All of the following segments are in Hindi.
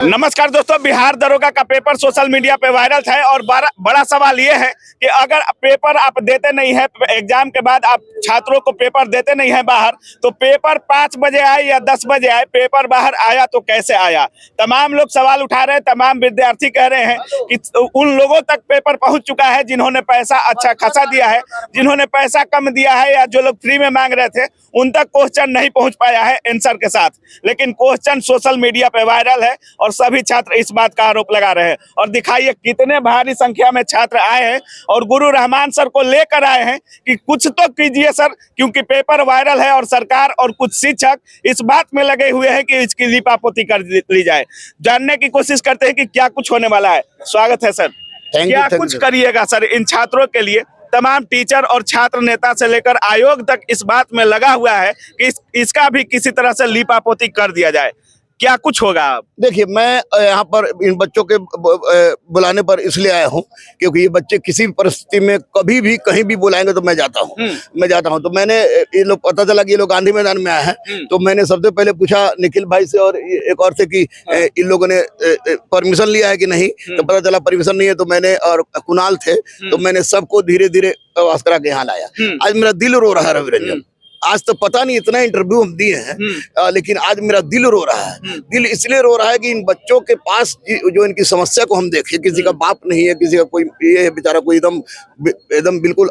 नमस्कार दोस्तों, बिहार दरोगा का पेपर सोशल मीडिया पे वायरल था और बड़ा सवाल ये है कि अगर पेपर आप देते नहीं है, एग्जाम के बाद आप छात्रों को पेपर देते नहीं है बाहर, तो पेपर 5 बजे आए या 10 बजे आए, पेपर बाहर आया तो कैसे आया। तमाम लोग सवाल उठा रहे हैं, तमाम विद्यार्थी कह रहे हैं कि उन लोगों तक पेपर पहुंच चुका है जिन्होंने पैसा अच्छा खासा दिया है, जिन्होंने पैसा कम दिया है या जो लोग फ्री में मांग रहे थे उन तक क्वेश्चन नहीं पहुंच पाया है आंसर के साथ। लेकिन क्वेश्चन सोशल मीडिया पे वायरल है और सभी छात्र इस बात का आरोप लगा रहे हैं। और दिखाइए कितने भारी संख्या में छात्र आए हैं और गुरु रहमान सर को लेकर आए हैं कि कुछ तो कीजिए सर, क्योंकि पेपर वायरल है और सरकार और कुछ शिक्षक इस बात में लगे हुए हैं कि इसकी लिपापोती कर ली जाए। जानने की कोशिश करते हैं कि क्या कुछ होने वाला है। स्वागत है सर। क्या कुछ करिएगा सर इन छात्रों के लिए? तमाम टीचर और छात्र नेता से लेकर आयोग तक इस बात में लगा हुआ है कि इसका भी किसी तरह से लिपापोती कर दिया जाए। क्या कुछ होगा? देखिए, मैं यहाँ पर इन बच्चों के बुलाने पर इसलिए आया हूँ क्योंकि ये बच्चे किसी भी परिस्थिति में कभी भी कहीं भी बुलाएंगे तो मैं जाता हूँ। तो मैंने ये लोग, पता चला कि ये लोग गांधी मैदान में आए हैं, तो मैंने सबसे पहले पूछा निखिल भाई से और एक और से कि इन लोगों ने परमिशन लिया है कि नहीं। तो पता चला परमिशन नहीं है। तो मैंने, और कुणाल थे, तो मैंने सबको धीरे धीरे आवाज करा के यहाँ लाया। आज मेरा दिल रो रहा है रवि रंजन। आज तो पता नहीं इतना इंटरव्यू हम दिए हैं, लेकिन आज मेरा दिल रो रहा है। दिल इसलिए रो रहा है कि इन बच्चों के पास जो इनकी समस्या को हम देखें, किसी का बाप नहीं है, किसी का कोई ये है, बेचारा कोई एकदम बिल्कुल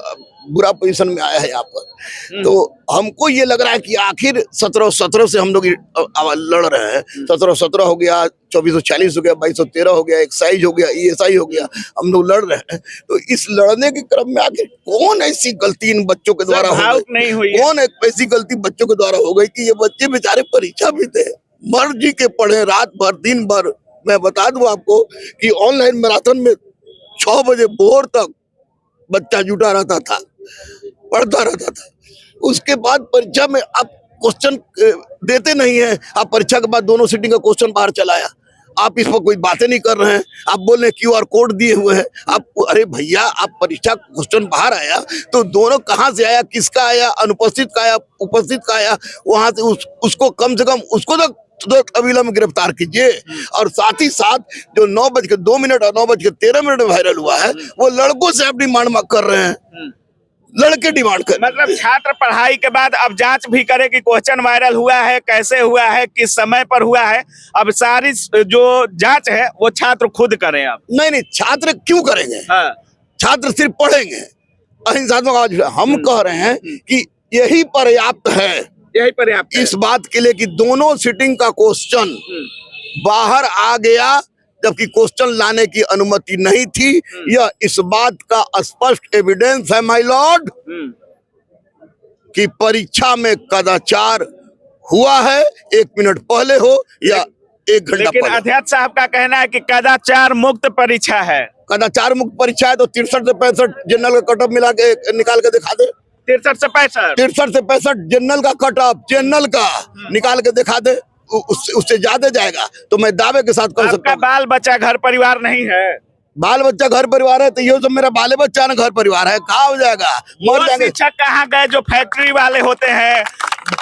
बुरा पोजीशन में आया है यहाँ पर। तो हमको ये लग रहा है कि आखिर 17 से हम लोग लड़ रहे हैं। 17 हो गया, 2440 हो गया, 2213 हो गया, एक्साइज हो गया, ESI हो गया, हम लोग लड़ रहे हैं। तो इस लड़ने के क्रम में आखिर कौन ऐसी गलती इन बच्चों के द्वारा हो गई, कौन ऐसी गलती बच्चों के द्वारा हो गई कि ये बच्चे बेचारे परीक्षा भी दे, मर्जी के पढ़े, रात भर दिन भर। मैं बता दूं आपको कि ऑनलाइन मैराथन में 6 बजे भोर तक बच्चा जुटा रहता था, पढ़ता रहता था। उसके बाद परीक्षा में आप क्वेश्चन देते नहीं है, आप परीक्षा के बाद दोनों सीटिंग का क्वेश्चन बाहर चलाया। आप इस पर कोई बातें नहीं कर रहे हैं, आप बोल रहे हैं QR कोड दिए हुए हैं। आप, अरे भैया, आप परीक्षा क्वेश्चन बाहर आया तो दोनों कहाँ से आया, किसका आया, अनुपस्थित का आया, उपस्थित का आया, वहां से उसको कम से कम उसको तो अविलंब गिरफ्तार कीजिए। और साथ ही साथ जो 9:02 और 9:13 में वायरल हुआ है, वो लड़कों से आप डिमांड कर रहे हैं। लड़के डिमांड कर, मतलब छात्र पढ़ाई के बाद अब जांच भी करे कि क्वेश्चन वायरल हुआ है, कैसे हुआ है, किस समय पर हुआ है। अब सारी जो जांच है वो छात्र खुद करें। अब नहीं, छात्र क्यों करेंगे? छात्र सिर्फ पढ़ेंगे। अहिंसात्मक हम कह रहे हैं कि यही पर्याप्त है, यही पर्याप्त इस बात के लिए कि दोनों सीटिंग का क्वेश्चन बाहर आ गया, जबकि क्वेश्चन लाने की अनुमति नहीं थी। यह इस बात का स्पष्ट एविडेंस है माय लॉर्ड कि परीक्षा में कदाचार हुआ है, 1 मिनट पहले हो या 1 घंटा पहले। लेकिन अध्यक्ष साहब का कहना है कि कदाचार मुक्त परीक्षा है। कदाचार मुक्त परीक्षा है तो 63 से 65 जनरल का कट ऑफ मिला के निकाल के दिखा दे। 63 से 65 जनरल का कट ऑफ, जनरल का निकाल के दिखा दे, उससे ज्यादा जाएगा तो मैं दावे के साथ कह सकता हूं। बाल बच्चा घर परिवार नहीं है? बाल बच्चा घर परिवार है तो ये सब मेरा बाले बच्चा ना घर परिवार है, कहाँ हो जाएगा, मर जाएंगे। शिक्षक कहाँ गए जो फैक्ट्री वाले होते हैं?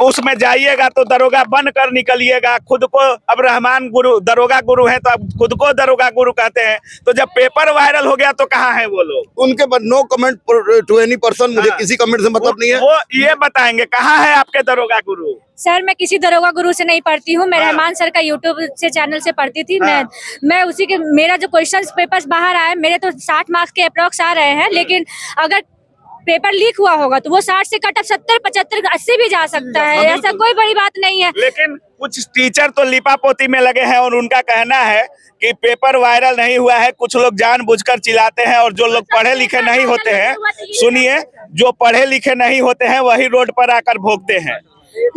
उसमें जाइएगा तो दरोगा बन कर निकलिएगा। खुद को अब रहमान गुरु, दरोगा गुरु है तो अब खुद को दरोगा गुरु कहते हैं। तो जब पेपर वायरल हो गया तो कहाँ है वो लोग? उनके बाद no comment to any person, मुझे किसी कमेंट से मतलब नहीं है। वो ये बताएंगे कहाँ है आपके दरोगा गुरु? सर, मैं किसी दरोगा गुरु से नहीं पढ़ती हूँ। मैं रहमान सर का यूट्यूब से चैनल से पढ़ती थी। मैं उसी के, मेरा जो क्वेश्चन पेपर्स बाहर आए, मेरे तो 60 मार्क्स के अप्रॉक्स आ रहे हैं। लेकिन अगर पेपर लीक हुआ होगा तो वो 60 से कट ऑफ 70, 75, 80 भी जा सकता है। ऐसा कोई बड़ी बात नहीं है। लेकिन कुछ टीचर तो लिपापोती में लगे हैं और उनका कहना है कि पेपर वायरल नहीं हुआ है। कुछ लोग जानबूझकर चिल्लाते हैं और जो लोग पढ़े लिखे नहीं होते हैं, सुनिए, जो पढ़े लिखे नहीं होते हैं वही रोड पर आकर भोगते हैं।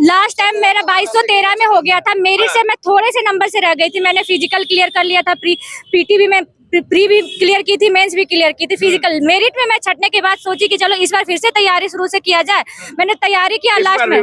लास्ट टाइम मेरा 2213 में हो गया था। मेरे से मैं थोड़े से नंबर से रह गई थी। मैंने फिजिकल क्लियर कर लिया था, PT भी मैं प्री भी क्लियर की थी, मेंस भी क्लियर की थी। फिजिकल मेरिट में मैं छटने के बाद सोची कि चलो इस बार फिर से तैयारी शुरू से किया जाए। मैंने तैयारी किया, लास्ट में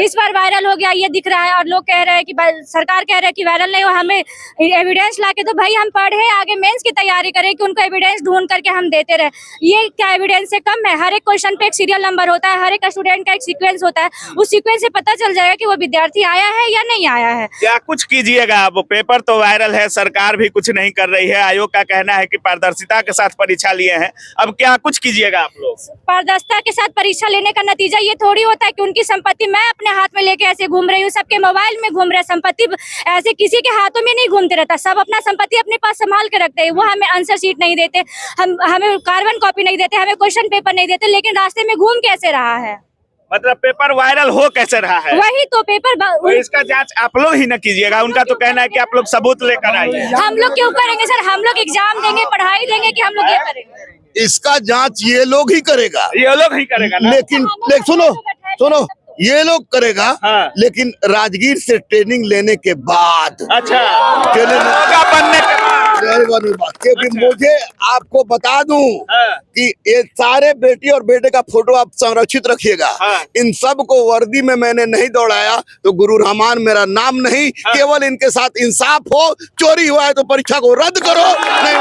इस बार वायरल हो गया, ये दिख रहा है। और लोग कह रहे हैं कि सरकार कह रहे हैं कि वायरल नहीं हो, हमें एविडेंस ला के। तो भाई हम पढ़े आगे मेंस की तैयारी करें कि उनको एविडेंस ढूंढ करके हम देते रहे। ये क्या एविडेंस से कम है? हर एक क्वेश्चन पे एक सीरियल नंबर होता है, हर एक स्टूडेंट का एक सीक्वेंस होता है। उस सीक्वेंस से पता चल जाएगा कि वो विद्यार्थी आया है या नहीं आया है। क्या कुछ कीजिएगा आप? पेपर तो वायरल है, सरकार भी कुछ नहीं कर रही है, आयोग का कहना है कि पारदर्शिता के साथ परीक्षा लिए हैं। अब क्या कुछ कीजिएगा आप लोग? पारदर्शिता के साथ परीक्षा लेने का नतीजा ये थोड़ी होता है कि उनकी संपत्ति मैं अपने हाथ में लेके ऐसे घूम रही हूँ, सबके मोबाइल में घूम रहे। संपत्ति ऐसे किसी के हाथों में नहीं घूमते रहता, सब अपना संपत्ति अपने पास संभाल के रखते हैं। वो हमें आंसर शीट नहीं देते, हमें कार्बन कॉपी नहीं देते, हमें क्वेश्चन पेपर नहीं देते, लेकिन रास्ते में घूम कैसे रहा है? मतलब पेपर वायरल हो कैसे रहा है? वही तो पेपर तो इसका जांच आप लोग ही न कीजिएगा। उनका तो कहना है कि आप लोग सबूत लेकर आइए। हम लोग क्यों करेंगे सर? हम लोग एग्जाम देंगे, पढ़ाई देंगे कि हम लोग ये करेंगे? इसका जांच ये लोग ही करेगा, ये लोग ही करेगा ना? लेकिन सुनो ये लोग करेगा। हाँ। लेकिन राजगीर से ट्रेनिंग लेने के बाद, अच्छा, बनने के बाद, क्योंकि मुझे आपको बता दूं कि ये सारे बेटी और बेटे का फोटो आप संरक्षित रखिएगा। इन सब को वर्दी में मैंने नहीं दौड़ाया तो गुरु रहमान मेरा नाम नहीं। केवल इनके साथ इंसाफ हो, चोरी हुआ है तो परीक्षा को रद्द करो, नहीं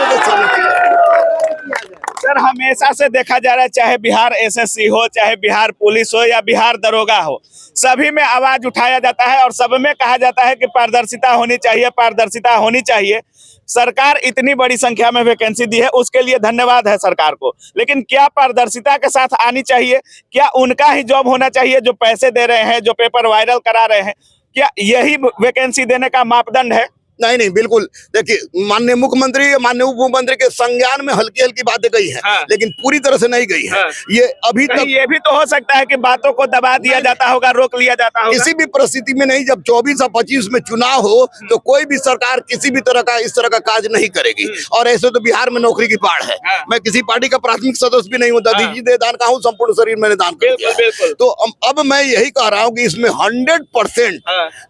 सर हमेशा से देखा जा रहा है, चाहे बिहार एसएससी हो, चाहे बिहार पुलिस हो या बिहार दरोगा हो, सभी में आवाज उठाया जाता है और सब में कहा जाता है कि पारदर्शिता होनी चाहिए, पारदर्शिता होनी चाहिए। सरकार इतनी बड़ी संख्या में वैकेंसी दी है, उसके लिए धन्यवाद है सरकार को। लेकिन क्या पारदर्शिता के साथ आनी चाहिए? क्या उनका ही जॉब होना चाहिए जो पैसे दे रहे हैं, जो पेपर वायरल करा रहे हैं? क्या यही वैकेंसी देने का मापदंड है? नहीं, बिल्कुल। देखिए, माननीय मुख्यमंत्री, माननीय उप मुख्यमंत्री के संज्ञान में हल्की हल्की बातें गई हैं। हाँ। लेकिन पूरी तरह से नहीं गई है। ये अभी तक ये भी तो हो सकता है कि बातों को दबा दिया जाता होगा, रोक लिया जाता होगा। किसी भी परिस्थिति में नहीं। जब 24 और 25 में चुनाव हो तो कोई भी सरकार किसी भी तरह का इस तरह का काज नहीं करेगी। और ऐसे तो बिहार में नौकरी की बाढ़ है। मैं किसी पार्टी का प्राथमिक सदस्य भी नहीं हूँ, दीजिए दे दान का हूँ, संपूर्ण शरीर मैंने दान कर दिया। तो अब मैं यही कह रहा हूँ कि इसमें 100%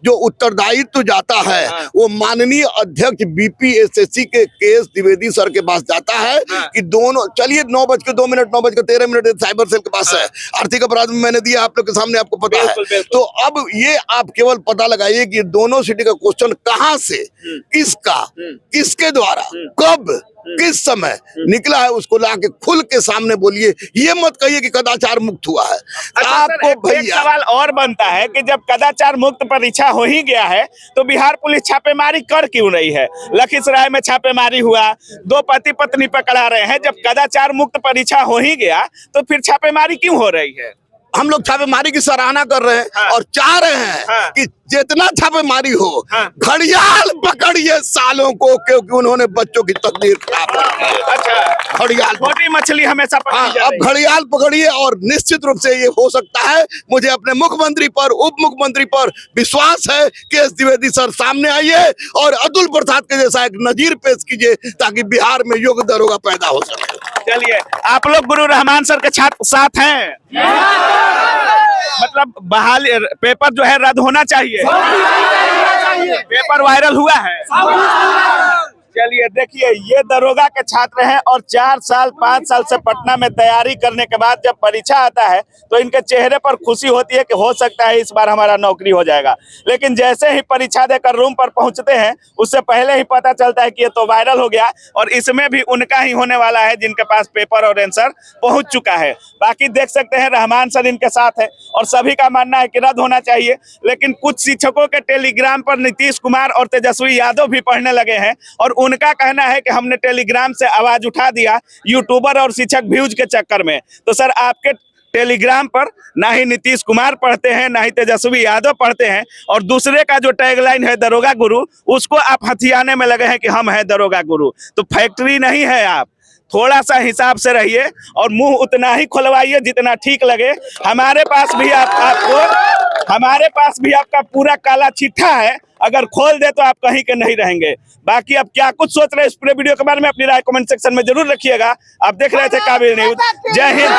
जो उत्तरदायित्व जाता है वो माननीय अध्यक्ष बीपीएसएससी के केएस द्विवेदी सर के पास जाता है। कि दोनों, चलिए 9:02 मिनट 9:13 साइबर सेल के पास है। आर्थिक अपराध में मैंने दिया, आप लोग के सामने आपको पता है। तो अब ये आप केवल पता लगाइए कि दोनों सिटी का क्वेश्चन कहां से, किसका, किसके द्वारा, कब, किस समय निकला है, उसको लाके खुल के सामने बोलिए। ये मत कहिए कि कदाचार मुक्त हुआ है। आपको एक सवाल और बनता है कि जब कदाचार मुक्त परीक्षा हो ही गया है तो बिहार पुलिस छापेमारी कर क्यों रही है? लखीसराय में छापेमारी हुआ, 2 पति पत्नी पकड़ा रहे हैं। जब कदाचार मुक्त परीक्षा हो ही गया तो फिर छापेमारी क्यों हो रही है? हम लोग छापेमारी की सराहना कर रहे हैं और चाह रहे हैं कि जितना छापेमारी हो, घड़ियाल पकड़िए सालों को, क्योंकि उन्होंने बच्चों की तकदीर खराब कर दी। अच्छा, घड़ियाल, छोटी मछली हमेशा पकड़ी जा रही है। अब घड़ियाल पकड़िए। और निश्चित रूप से ये हो सकता है। मुझे अपने मुख्यमंत्री पर, उप मुख्यमंत्री पर विश्वास है। केएस द्विवेदी सर सामने आइए और अतुल प्रसाद के जैसा एक नजीर पेश कीजिए ताकि बिहार में योग्य दरोगा पैदा हो सके। चलिए, आप लोग गुरु रहमान सर के छात्र साथ हैं? मतलब बहाल पेपर जो है रद्द होना चाहिए। पेपर वायरल हुआ है। चलिए देखिए, ये दरोगा के छात्र हैं और 4 साल 5 साल से पटना में तैयारी करने के बाद जब परीक्षा आता है तो इनके चेहरे पर खुशी होती है कि हो सकता है इस बार हमारा नौकरी हो जाएगा। लेकिन जैसे ही परीक्षा देकर रूम पर पहुंचते हैं उससे पहले ही पता चलता है कि ये तो वायरल हो गया और इसमें भी उनका ही होने वाला है जिनके पास पेपर और आंसर पहुंच चुका है। बाकी देख सकते हैं रहमान सर इनके साथ है और सभी का मानना है कि रद्द होना चाहिए। लेकिन कुछ शिक्षकों के टेलीग्राम पर नीतीश कुमार और तेजस्वी यादव भी पढ़ने लगे हैं और उनका कहना है कि हमने टेलीग्राम से आवाज उठा दिया यूट्यूबर और शिक्षक व्यूज के चक्कर में। तो सर, आपके टेलीग्राम पर ना ही नीतीश कुमार पढ़ते हैं, ना ही तेजस्वी यादव पढ़ते हैं और दूसरे का जो टैगलाइन है दरोगा गुरु, उसको आप हथियाने में लगे हैं कि हम हैं दरोगा गुरु। तो फैक्ट्री नहीं है आप, थोड़ा सा हिसाब से रहिए और मुंह उतना ही खुलवाइए जितना ठीक लगे। हमारे पास भी आपका पूरा काला चिट्ठा है, अगर खोल दे तो आप कहीं के नहीं रहेंगे। बाकी आप क्या कुछ सोच रहे हैं इस पूरे वीडियो के बारे में, अपनी राय कमेंट सेक्शन में जरूर रखिएगा। आप देख रहे थे काबिल न्यूज। जय हिंद।